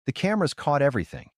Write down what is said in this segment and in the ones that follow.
The cameras caught everything,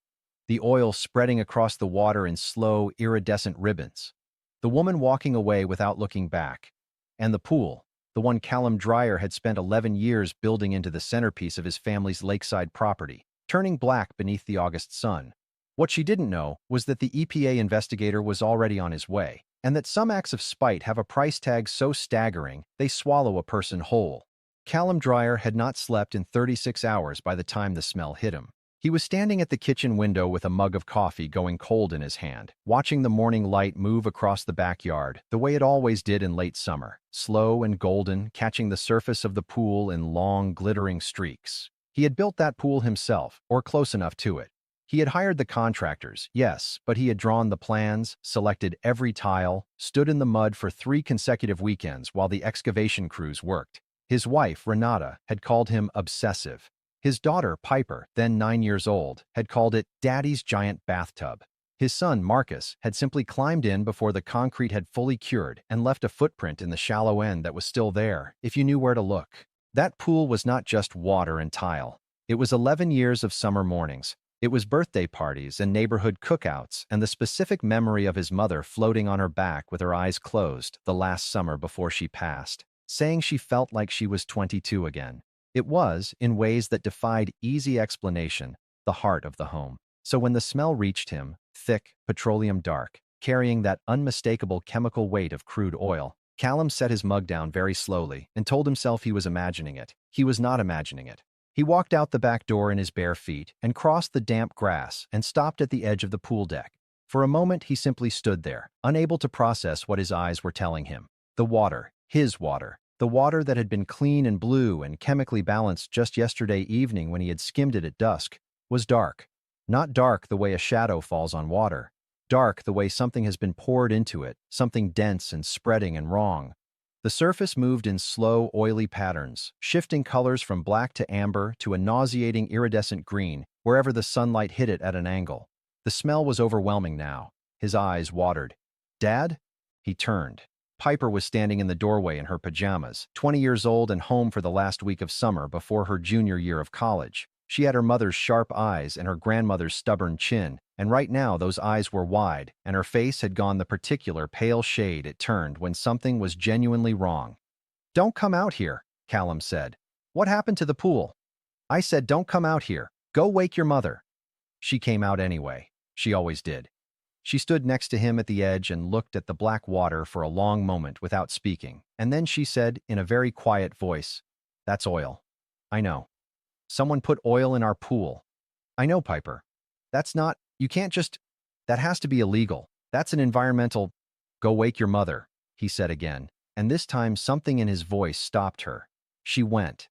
the oil spreading across the water in slow, iridescent ribbons, the woman walking away without looking back, and the pool, the one Callum Dreyer had spent 11 years building into the centerpiece of his family's lakeside property, turning black beneath the August sun. What she didn't know was that the EPA investigator was already on his way, and that some acts of spite have a price tag so staggering they swallow a person whole. Callum Dreyer had not slept in 36 hours by the time the smell hit him. He was standing at the kitchen window with a mug of coffee going cold in his hand, watching the morning light move across the backyard the way it always did in late summer, slow and golden, catching the surface of the pool in long, glittering streaks. He had built that pool himself, or close enough to it. He had hired the contractors, yes, but he had drawn the plans, selected every tile, stood in the mud for 3 consecutive weekends while the excavation crews worked. His wife, Renata, had called him obsessive. His daughter, Piper, then 9 years old, had called it Daddy's giant bathtub. His son, Marcus, had simply climbed in before the concrete had fully cured and left a footprint in the shallow end that was still there, if you knew where to look. That pool was not just water and tile. It was 11 years of summer mornings. It was birthday parties and neighborhood cookouts and the specific memory of his mother floating on her back with her eyes closed the last summer before she passed, saying she felt like she was 22 again. It was, in ways that defied easy explanation, the heart of the home. So when the smell reached him, thick, petroleum dark, carrying that unmistakable chemical weight of crude oil, Callum set his mug down very slowly and told himself he was imagining it. He was not imagining it. He walked out the back door in his bare feet and crossed the damp grass and stopped at the edge of the pool deck. For a moment, he simply stood there, unable to process what his eyes were telling him. The water, his water, the water that had been clean and blue and chemically balanced just yesterday evening when he had skimmed it at dusk, was dark. Not dark the way a shadow falls on water. Dark the way something has been poured into it, something dense and spreading and wrong. The surface moved in slow, oily patterns, shifting colors from black to amber to a nauseating iridescent green wherever the sunlight hit it at an angle. The smell was overwhelming now. His eyes watered. "Dad?" He turned. Piper was standing in the doorway in her pajamas, 20 years old and home for the last week of summer before her junior year of college. She had her mother's sharp eyes and her grandmother's stubborn chin, and right now those eyes were wide, and her face had gone the particular pale shade it turned when something was genuinely wrong. "Don't come out here," Callum said. "What happened to the pool?" "I said don't come out here. Go wake your mother." She came out anyway. She always did. She stood next to him at the edge and looked at the black water for a long moment without speaking, and then she said in a very quiet voice, "That's oil. I know. Someone put oil in our pool." "I know, Piper. That's not, you can't just, that has to be illegal. That's an environmental—" "Go wake your mother," he said again, and this time something in his voice stopped her. She went.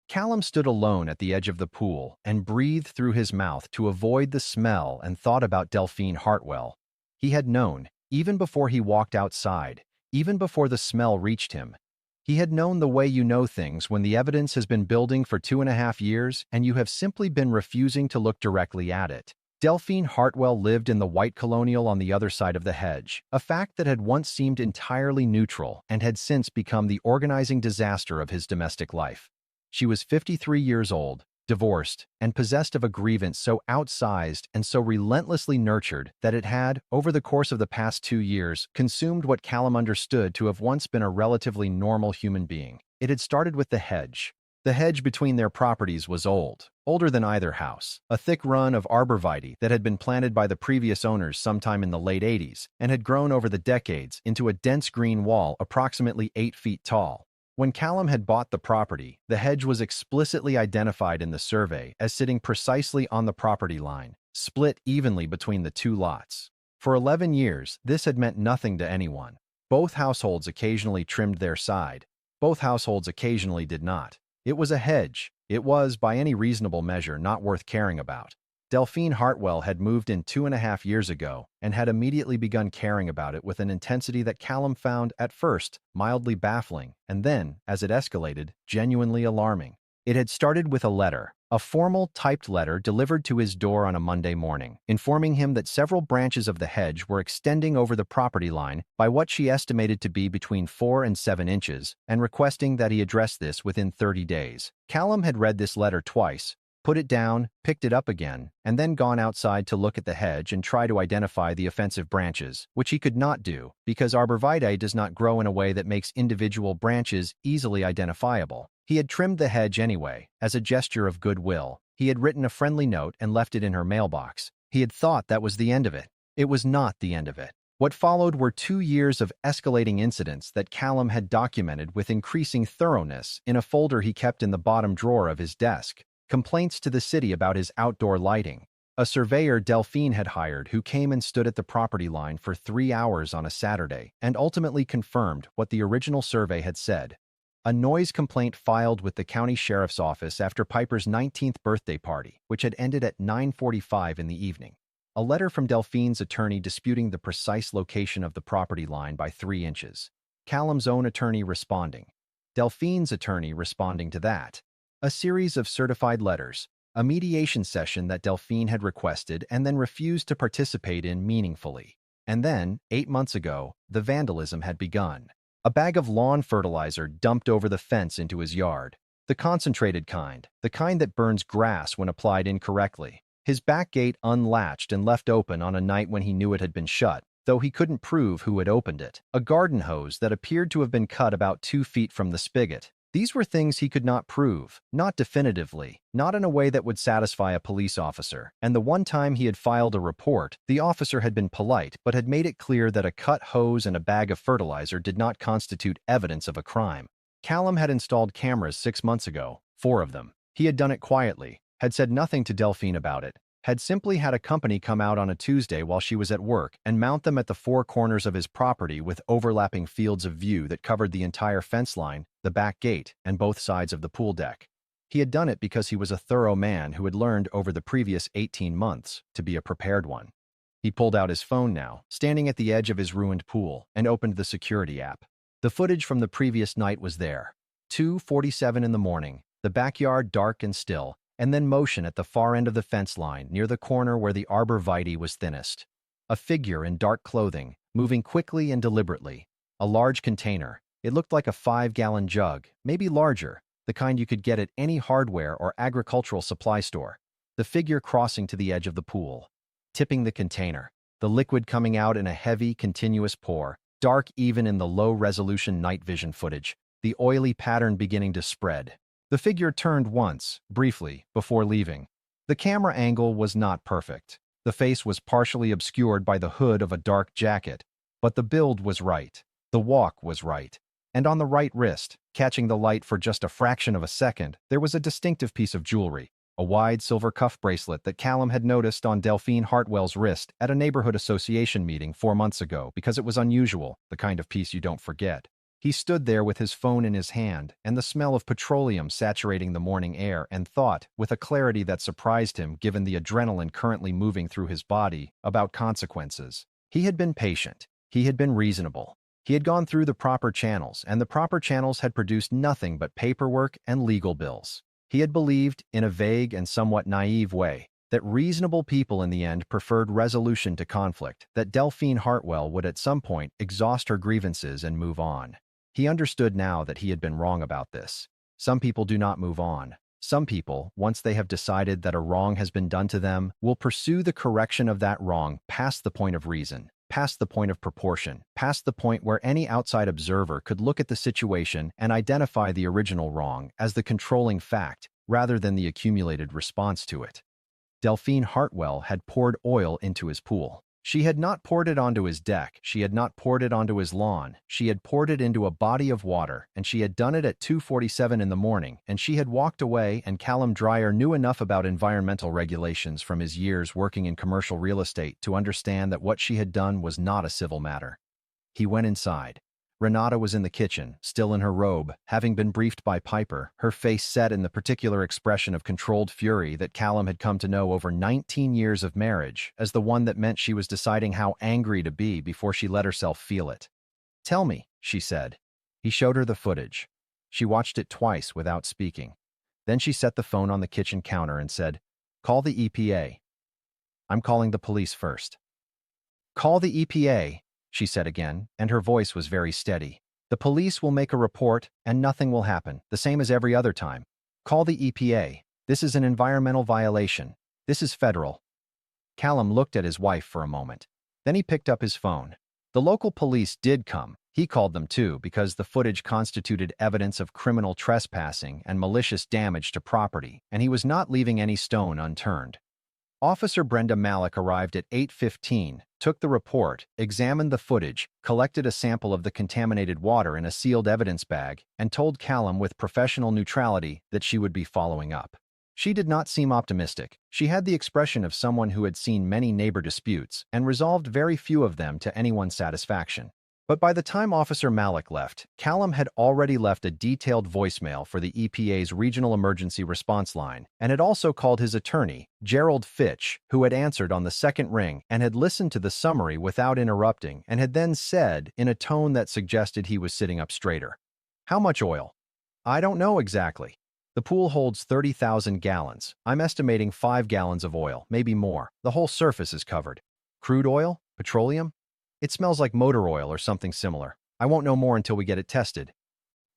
Callum stood alone at the edge of the pool and breathed through his mouth to avoid the smell and thought about Delphine Hartwell. He had known, even before he walked outside, even before the smell reached him. He had known the way you know things when the evidence has been building for 2.5 years and you have simply been refusing to look directly at it. Delphine Hartwell lived in the white colonial on the other side of the hedge, a fact that had once seemed entirely neutral and had since become the organizing disaster of his domestic life. She was 53 years old, divorced, and possessed of a grievance so outsized and so relentlessly nurtured that it had, over the course of the past 2 years, consumed what Callum understood to have once been a relatively normal human being. It had started with the hedge. The hedge between their properties was old, older than either house, a thick run of arborvitae that had been planted by the previous owners sometime in the late 80s and had grown over the decades into a dense green wall approximately 8 feet tall. When Callum had bought the property, the hedge was explicitly identified in the survey as sitting precisely on the property line, split evenly between the 2 lots. For 11 years, this had meant nothing to anyone. Both households occasionally trimmed their side. Both households occasionally did not. It was a hedge. It was, by any reasonable measure, not worth caring about. Delphine Hartwell had moved in 2.5 years ago and had immediately begun caring about it with an intensity that Callum found, at first, mildly baffling, and then, as it escalated, genuinely alarming. It had started with a letter, a formal, typed letter delivered to his door on a Monday morning, informing him that several branches of the hedge were extending over the property line by what she estimated to be between 4 and 7 inches, and requesting that he address this within 30 days. Callum had read this letter twice, put it down, picked it up again, and then gone outside to look at the hedge and try to identify the offensive branches, which he could not do because arborvitae does not grow in a way that makes individual branches easily identifiable. He had trimmed the hedge anyway, as a gesture of goodwill. He had written a friendly note and left it in her mailbox. He had thought that was the end of it. It was not the end of it. What followed were 2 years of escalating incidents that Callum had documented with increasing thoroughness in a folder he kept in the bottom drawer of his desk. Complaints to the city about his outdoor lighting. A surveyor Delphine had hired who came and stood at the property line for 3 hours on a Saturday and ultimately confirmed what the original survey had said. A noise complaint filed with the county sheriff's office after Piper's 19th birthday party, which had ended at 9:45 in the evening. A letter from Delphine's attorney disputing the precise location of the property line by 3 inches. Callum's own attorney responding. Delphine's attorney responding to that. A series of certified letters. A mediation session that Delphine had requested and then refused to participate in meaningfully. And then, 8 months ago, the vandalism had begun. A bag of lawn fertilizer dumped over the fence into his yard. The concentrated kind, the kind that burns grass when applied incorrectly. His back gate unlatched and left open on a night when he knew it had been shut, though he couldn't prove who had opened it. A garden hose that appeared to have been cut about 2 feet from the spigot. These were things he could not prove, not definitively, not in a way that would satisfy a police officer. And the one time he had filed a report, the officer had been polite but had made it clear that a cut hose and a bag of fertilizer did not constitute evidence of a crime. Callum had installed cameras 6 months ago, 4 of them. He had done it quietly, had said nothing to Delphine about it, had simply had a company come out on a Tuesday while she was at work and mount them at the 4 corners of his property with overlapping fields of view that covered the entire fence line, the back gate, and both sides of the pool deck. He had done it because he was a thorough man who had learned over the previous 18 months to be a prepared one. He pulled out his phone now, standing at the edge of his ruined pool, and opened the security app. The footage from the previous night was there. 2:47 in the morning, the backyard dark and still, and then motion at the far end of the fence line near the corner where the arborvitae was thinnest. A figure in dark clothing, moving quickly and deliberately. A large container. It looked like a 5-gallon jug, maybe larger, the kind you could get at any hardware or agricultural supply store. The figure crossing to the edge of the pool, tipping the container, the liquid coming out in a heavy, continuous pour, dark even in the low-resolution night vision footage, the oily pattern beginning to spread. The figure turned once, briefly, before leaving. The camera angle was not perfect. The face was partially obscured by the hood of a dark jacket, but the build was right. The walk was right. And on the right wrist, catching the light for just a fraction of a second, there was a distinctive piece of jewelry, a wide silver cuff bracelet that Callum had noticed on Delphine Hartwell's wrist at a neighborhood association meeting 4 months ago because it was unusual, the kind of piece you don't forget. He stood there with his phone in his hand and the smell of petroleum saturating the morning air and thought, with a clarity that surprised him given the adrenaline currently moving through his body, about consequences. He had been patient. He had been reasonable. He had gone through the proper channels, and the proper channels had produced nothing but paperwork and legal bills. He had believed, in a vague and somewhat naive way, that reasonable people in the end preferred resolution to conflict, that Delphine Hartwell would at some point exhaust her grievances and move on. He understood now that he had been wrong about this. Some people do not move on. Some people, once they have decided that a wrong has been done to them, will pursue the correction of that wrong past the point of reason, past the point of proportion, past the point where any outside observer could look at the situation and identify the original wrong as the controlling fact rather than the accumulated response to it. Delphine Hartwell had poured oil into his pool. She had not poured it onto his deck, she had not poured it onto his lawn, she had poured it into a body of water, and she had done it at 2:47 in the morning, and she had walked away, and Callum Dreyer knew enough about environmental regulations from his years working in commercial real estate to understand that what she had done was not a civil matter. He went inside. Renata was in the kitchen, still in her robe, having been briefed by Piper, her face set in the particular expression of controlled fury that Callum had come to know over 19 years of marriage as the one that meant she was deciding how angry to be before she let herself feel it. "Tell me," she said. He showed her the footage. She watched it twice without speaking. Then she set the phone on the kitchen counter and said, "Call the EPA. I'm calling the police first." "Call the EPA," she said again, and her voice was very steady. "The police will make a report, and nothing will happen, the same as every other time. Call the EPA. This is an environmental violation. This is federal. Callum looked at his wife for a moment. Then he picked up his phone. The local police did come. He called them too because the footage constituted evidence of criminal trespassing and malicious damage to property, and he was not leaving any stone unturned. Officer Brenda Malik arrived at 8:15, took the report, examined the footage, collected a sample of the contaminated water in a sealed evidence bag, and told Callum with professional neutrality that she would be following up. She did not seem optimistic. She had the expression of someone who had seen many neighbor disputes and resolved very few of them to anyone's satisfaction. But by the time Officer Malik left, Callum had already left a detailed voicemail for the EPA's Regional Emergency Response Line and had also called his attorney, Gerald Fitch, who had answered on the second ring and had listened to the summary without interrupting and had then said, in a tone that suggested he was sitting up straighter, "How much oil?" "I don't know exactly. The pool holds 30,000 gallons. I'm estimating 5 gallons of oil, maybe more. The whole surface is covered." "Crude oil? Petroleum?" "It smells like motor oil or something similar. I won't know more until we get it tested."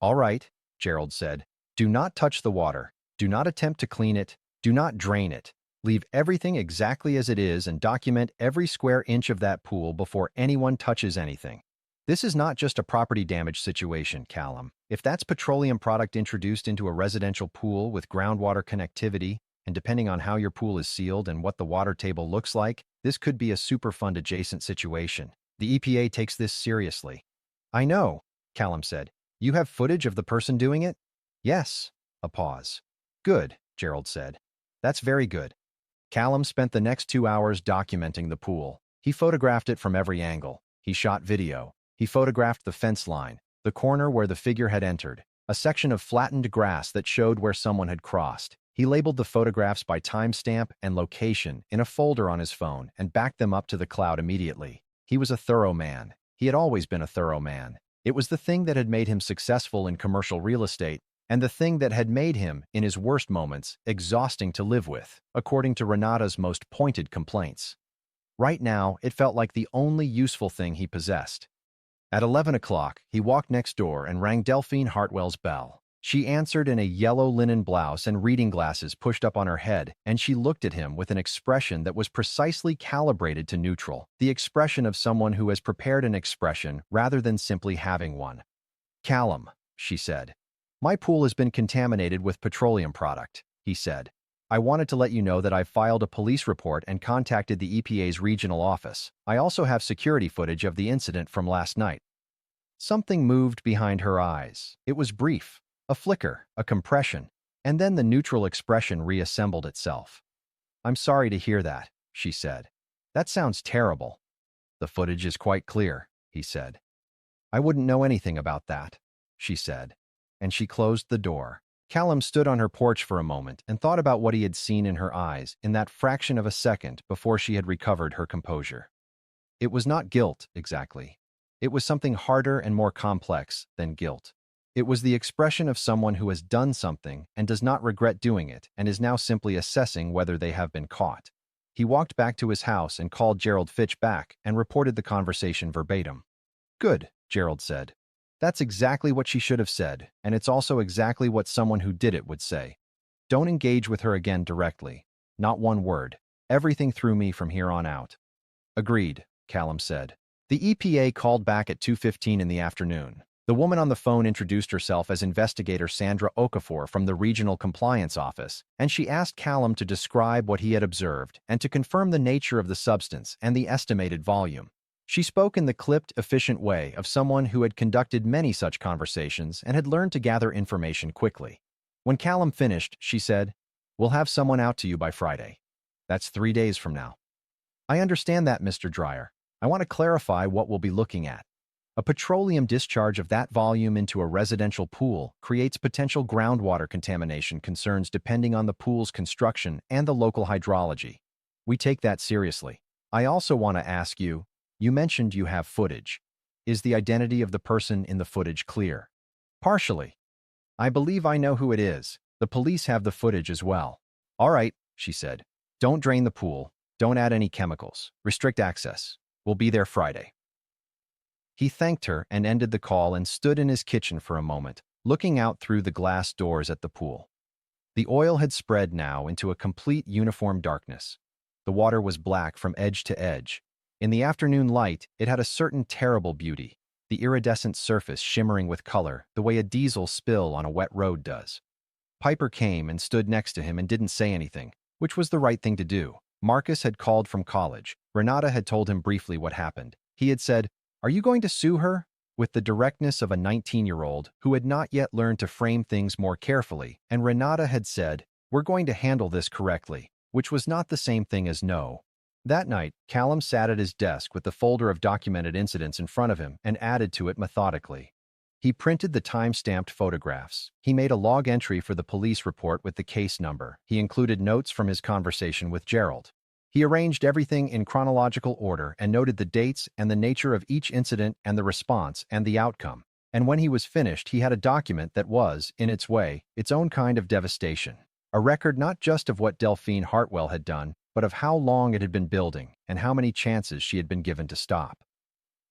"All right," Gerald said. "Do not touch the water. Do not attempt to clean it. Do not drain it. Leave everything exactly as it is and document every square inch of that pool before anyone touches anything. This is not just a property damage situation, Callum. If that's petroleum product introduced into a residential pool with groundwater connectivity, and depending on how your pool is sealed and what the water table looks like, this could be a Superfund adjacent situation. The EPA takes this seriously." "I know," Callum said. "You have footage of the person doing it?" "Yes." A pause. "Good," Gerald said. "That's very good." Callum spent the next 2 hours documenting the pool. He photographed it from every angle. He shot video. He photographed the fence line, the corner where the figure had entered, a section of flattened grass that showed where someone had crossed. He labeled the photographs by timestamp and location in a folder on his phone and backed them up to the cloud immediately. He was a thorough man. He had always been a thorough man. It was the thing that had made him successful in commercial real estate and the thing that had made him, in his worst moments, exhausting to live with, according to Renata's most pointed complaints. Right now, it felt like the only useful thing he possessed. At 11 o'clock, he walked next door and rang Delphine Hartwell's bell. She answered in a yellow linen blouse and reading glasses pushed up on her head, and she looked at him with an expression that was precisely calibrated to neutral, the expression of someone who has prepared an expression rather than simply having one. "Callum," she said. "My pool has been contaminated with petroleum product," he said. "I wanted to let you know that I've filed a police report and contacted the EPA's regional office. I also have security footage of the incident from last night." Something moved behind her eyes. It was brief. A flicker, a compression, and then the neutral expression reassembled itself. "I'm sorry to hear that," she said. "That sounds terrible." "The footage is quite clear," he said. "I wouldn't know anything about that," she said, and she closed the door. Callum stood on her porch for a moment and thought about what he had seen in her eyes in that fraction of a second before she had recovered her composure. It was not guilt, exactly. It was something harder and more complex than guilt. It was the expression of someone who has done something and does not regret doing it and is now simply assessing whether they have been caught. He walked back to his house and called Gerald Fitch back and reported the conversation verbatim. "Good," Gerald said. "That's exactly what she should have said, and it's also exactly what someone who did it would say. Don't engage with her again directly. Not one word. Everything through me from here on out." "Agreed," Callum said. The EPA called back at 2:15 in the afternoon. The woman on the phone introduced herself as Investigator Sandra Okafor from the Regional Compliance Office, and she asked Callum to describe what he had observed and to confirm the nature of the substance and the estimated volume. She spoke in the clipped, efficient way of someone who had conducted many such conversations and had learned to gather information quickly. When Callum finished, she said, "We'll have someone out to you by Friday. That's 3 days from now." "I understand that, Mr. Dreyer. I want to clarify what we'll be looking at. A petroleum discharge of that volume into a residential pool creates potential groundwater contamination concerns depending on the pool's construction and the local hydrology. We take that seriously. I also want to ask you, you mentioned you have footage. Is the identity of the person in the footage clear?" "Partially. I believe I know who it is. The police have the footage as well." "All right," she said. "Don't drain the pool. Don't add any chemicals. Restrict access. We'll be there Friday." He thanked her and ended the call and stood in his kitchen for a moment, looking out through the glass doors at the pool. The oil had spread now into a complete uniform darkness. The water was black from edge to edge. In the afternoon light, it had a certain terrible beauty, the iridescent surface shimmering with color, the way a diesel spill on a wet road does. Piper came and stood next to him and didn't say anything, which was the right thing to do. Marcus had called from college. Renata had told him briefly what happened. He had said, "Are you going to sue her?" with the directness of a 19-year-old who had not yet learned to frame things more carefully, and Renata had said, "We're going to handle this correctly," which was not the same thing as no. That night, Callum sat at his desk with the folder of documented incidents in front of him and added to it methodically. He printed the time-stamped photographs. He made a log entry for the police report with the case number. He included notes from his conversation with Gerald. He arranged everything in chronological order and noted the dates and the nature of each incident and the response and the outcome. And when he was finished, he had a document that was, in its way, its own kind of devastation. A record not just of what Delphine Hartwell had done, but of how long it had been building and how many chances she had been given to stop.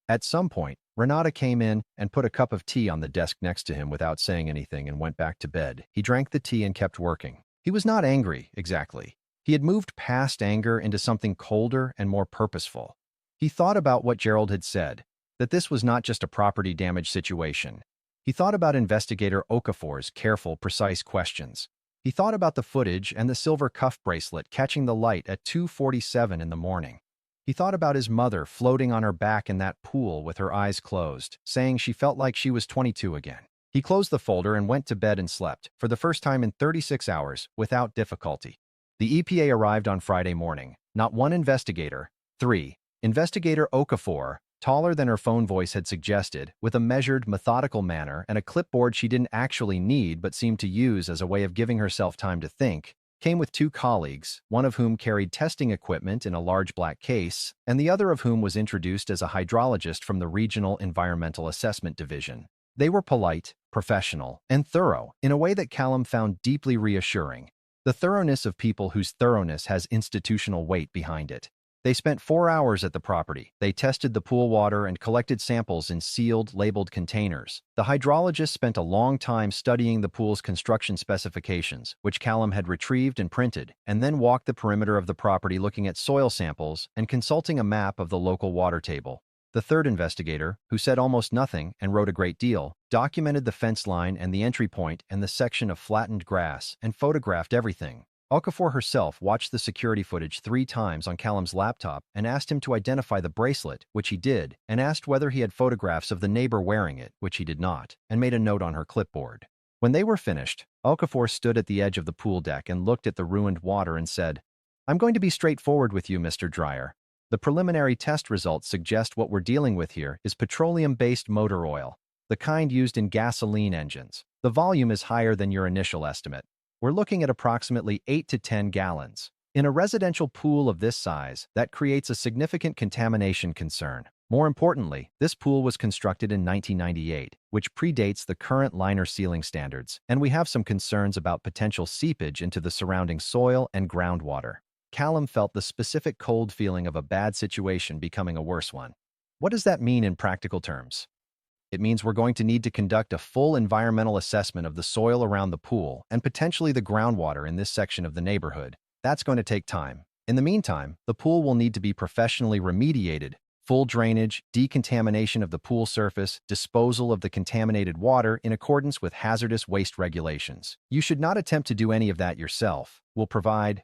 At some point, Renata came in and put a cup of tea on the desk next to him without saying anything and went back to bed. He drank the tea and kept working. He was not angry, exactly. He had moved past anger into something colder and more purposeful. He thought about what Gerald had said, that this was not just a property damage situation. He thought about investigator Okafor's careful, precise questions. He thought about the footage and the silver cuff bracelet catching the light at 2:47 in the morning. He thought about his mother floating on her back in that pool with her eyes closed, saying she felt like she was 22 again. He closed the folder and went to bed and slept, for the first time in 36 hours, without difficulty. The EPA arrived on Friday morning. Not one investigator. 3. Investigator Okafor, taller than her phone voice had suggested, with a measured, methodical manner and a clipboard she didn't actually need but seemed to use as a way of giving herself time to think, came with 2 colleagues, one of whom carried testing equipment in a large black case, and the other of whom was introduced as a hydrologist from the Regional Environmental Assessment Division. They were polite, professional, and thorough in a way that Callum found deeply reassuring. The thoroughness of people whose thoroughness has institutional weight behind it. They spent 4 hours at the property. They tested the pool water and collected samples in sealed, labeled containers. The hydrologist spent a long time studying the pool's construction specifications, which Callum had retrieved and printed, and then walked the perimeter of the property looking at soil samples and consulting a map of the local water table. The third investigator, who said almost nothing and wrote a great deal, documented the fence line and the entry point and the section of flattened grass and photographed everything. Okafor herself watched the security footage 3 times on Callum's laptop and asked him to identify the bracelet, which he did, and asked whether he had photographs of the neighbor wearing it, which he did not, and made a note on her clipboard. When they were finished, Okafor stood at the edge of the pool deck and looked at the ruined water and said, "I'm going to be straightforward with you, Mr. Dreyer. The preliminary test results suggest what we're dealing with here is petroleum-based motor oil, the kind used in gasoline engines. The volume is higher than your initial estimate. We're looking at approximately 8 to 10 gallons. In a residential pool of this size, that creates a significant contamination concern. More importantly, this pool was constructed in 1998, which predates the current liner sealing standards, and we have some concerns about potential seepage into the surrounding soil and groundwater." Callum felt the specific cold feeling of a bad situation becoming a worse one. What does that mean in practical terms? It means we're going to need to conduct a full environmental assessment of the soil around the pool and potentially the groundwater in this section of the neighborhood. That's going to take time. In the meantime, the pool will need to be professionally remediated. Full drainage, decontamination of the pool surface, disposal of the contaminated water in accordance with hazardous waste regulations. You should not attempt to do any of that yourself. We'll provide